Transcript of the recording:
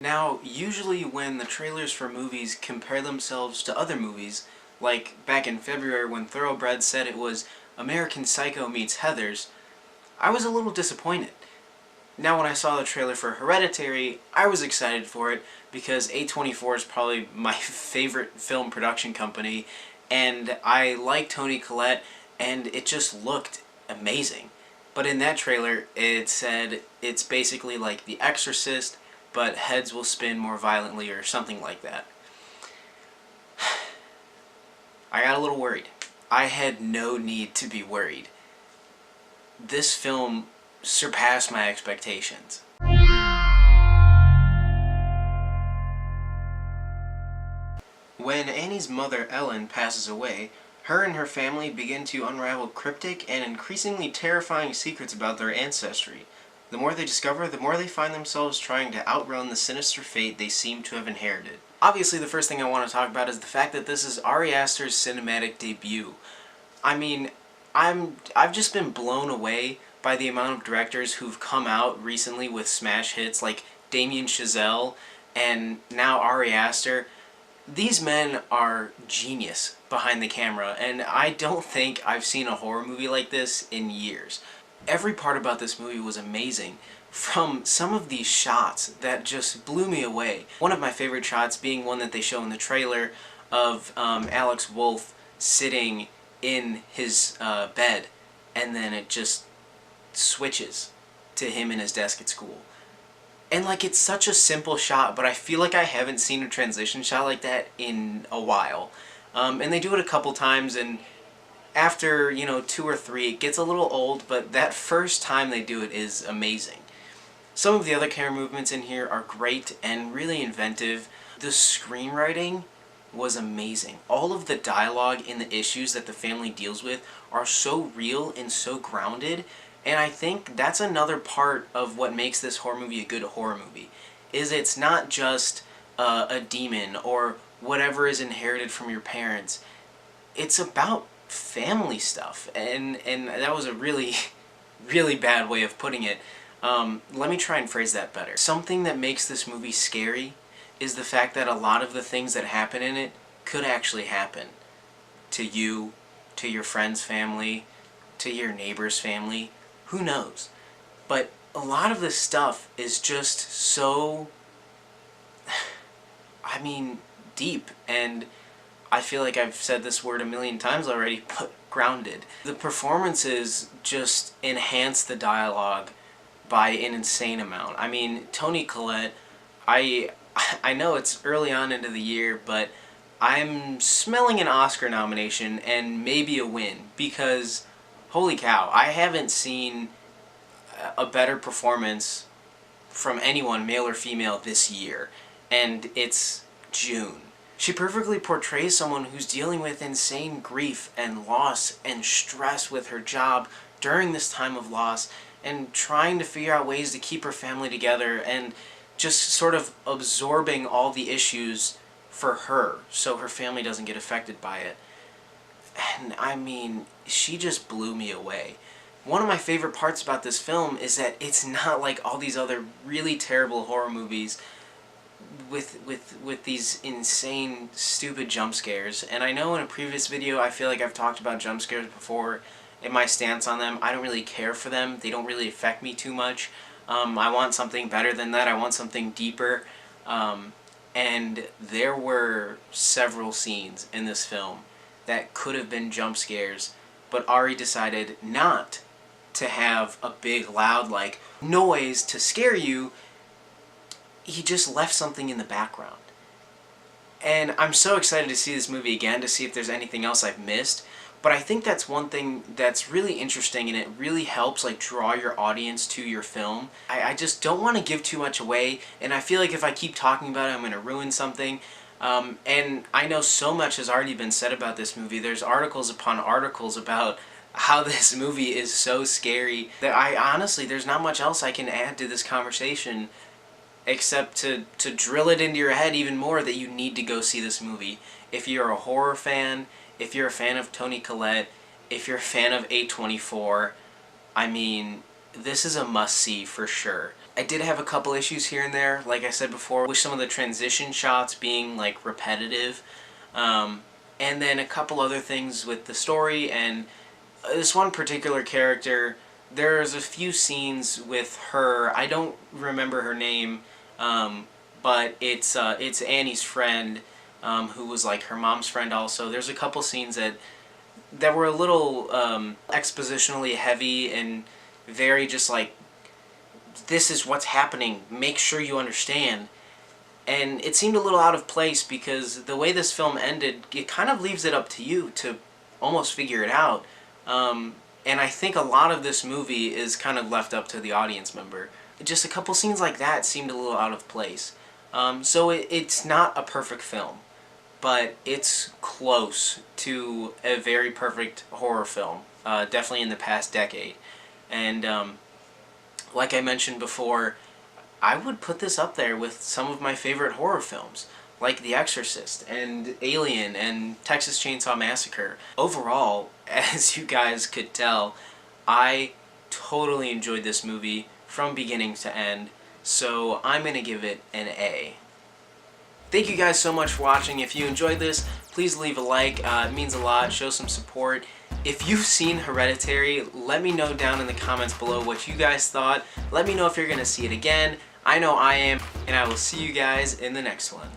Now, usually when the trailers for movies compare themselves to other movies, like back in February when Thoroughbred said it was American Psycho meets Heathers, I was a little disappointed. Now when I saw the trailer for Hereditary, I was excited for it because A24 is probably my favorite film production company, and I like Toni Collette, and it just looked amazing. But in that trailer, it said it's basically like The Exorcist, but heads will spin more violently or something like that. I got a little worried. I had no need to be worried. This film surpassed my expectations. When Annie's mother, Ellen, passes away, her and her family begin to unravel cryptic and increasingly terrifying secrets about their ancestry. The more they discover, the more they find themselves trying to outrun the sinister fate they seem to have inherited. Obviously, the first thing I want to talk about is the fact that this is Ari Aster's cinematic debut. I mean, I've just been blown away by the amount of directors who've come out recently with smash hits like Damien Chazelle and now Ari Aster. These men are genius behind the camera, and I don't think I've seen a horror movie like this in years. Every part about this movie was amazing, from some of these shots that just blew me away. One of my favorite shots being one that they show in the trailer of Alex Wolff sitting in his bed, and then it just switches to him in his desk at school. And like, it's such a simple shot, but I feel like I haven't seen a transition shot like that in a while. And they do it a couple times, and after, 2 or 3, it gets a little old, but that first time they do it is amazing. Some of the other camera movements in here are great and really inventive. The screenwriting was amazing. All of the dialogue in the issues that the family deals with are so real and so grounded, and I think that's another part of what makes this horror movie a good horror movie, is it's not just a demon or whatever is inherited from your parents. It's about family stuff, and that was a really, really bad way of putting it. Let me try and phrase that better. Something that makes this movie scary is the fact that a lot of the things that happen in it could actually happen to you, to your friend's family, to your neighbor's family. Who knows? But a lot of this stuff is just so, deep, and I feel like I've said this word a million times already, but grounded. The performances just enhance the dialogue by an insane amount. I mean, Toni Collette, I know it's early on into the year, but I'm smelling an Oscar nomination and maybe a win, because holy cow, I haven't seen a better performance from anyone, male or female, this year, and it's June. She perfectly portrays someone who's dealing with insane grief and loss and stress with her job during this time of loss, and trying to figure out ways to keep her family together, and just sort of absorbing all the issues for her so her family doesn't get affected by it. And I mean, she just blew me away. One of my favorite parts about this film is that it's not like all these other really terrible horror movies with these insane, stupid jump scares. And I know in a previous video I feel like I've talked about jump scares before and my stance on them. I don't really care for them. They don't really affect me too much. I want something better than that. I want something deeper. And there were several scenes in this film that could have been jump scares, but Ari decided not to have a big, loud, like, noise to scare you. He just left something in the background. And I'm so excited to see this movie again, to see if there's anything else I've missed. But I think that's one thing that's really interesting, and it really helps like draw your audience to your film. I just don't want to give too much away, and I feel like if I keep talking about it, I'm going to ruin something. And I know so much has already been said about this movie. There's articles upon articles about how this movie is so scary that honestly, there's not much else I can add to this conversation except to drill it into your head even more that you need to go see this movie. If you're a horror fan, if you're a fan of Toni Collette, if you're a fan of A24, I mean, this is a must-see for sure. I did have a couple issues here and there, like I said before, with some of the transition shots being like repetitive. And then a couple other things with the story and this one particular character. There's a few scenes with her. I don't remember her name, but it's Annie's friend, who was like her mom's friend also. There's a couple scenes that were a little expositionally heavy and very just like, this is what's happening, make sure you understand. And it seemed a little out of place because the way this film ended, it kind of leaves it up to you to almost figure it out. And I think a lot of this movie is kind of left up to the audience member. Just a couple scenes like that seemed a little out of place. So it's not a perfect film, but it's close to a very perfect horror film, definitely in the past decade. And like I mentioned before, I would put this up there with some of my favorite horror films, like The Exorcist and Alien and Texas Chainsaw Massacre. Overall, as you guys could tell, I totally enjoyed this movie from beginning to end, so I'm going to give it an A. Thank you guys so much for watching. If you enjoyed this, please leave a like. It means a lot. Show some support. If you've seen Hereditary, let me know down in the comments below what you guys thought. Let me know if you're going to see it again. I know I am, and I will see you guys in the next one.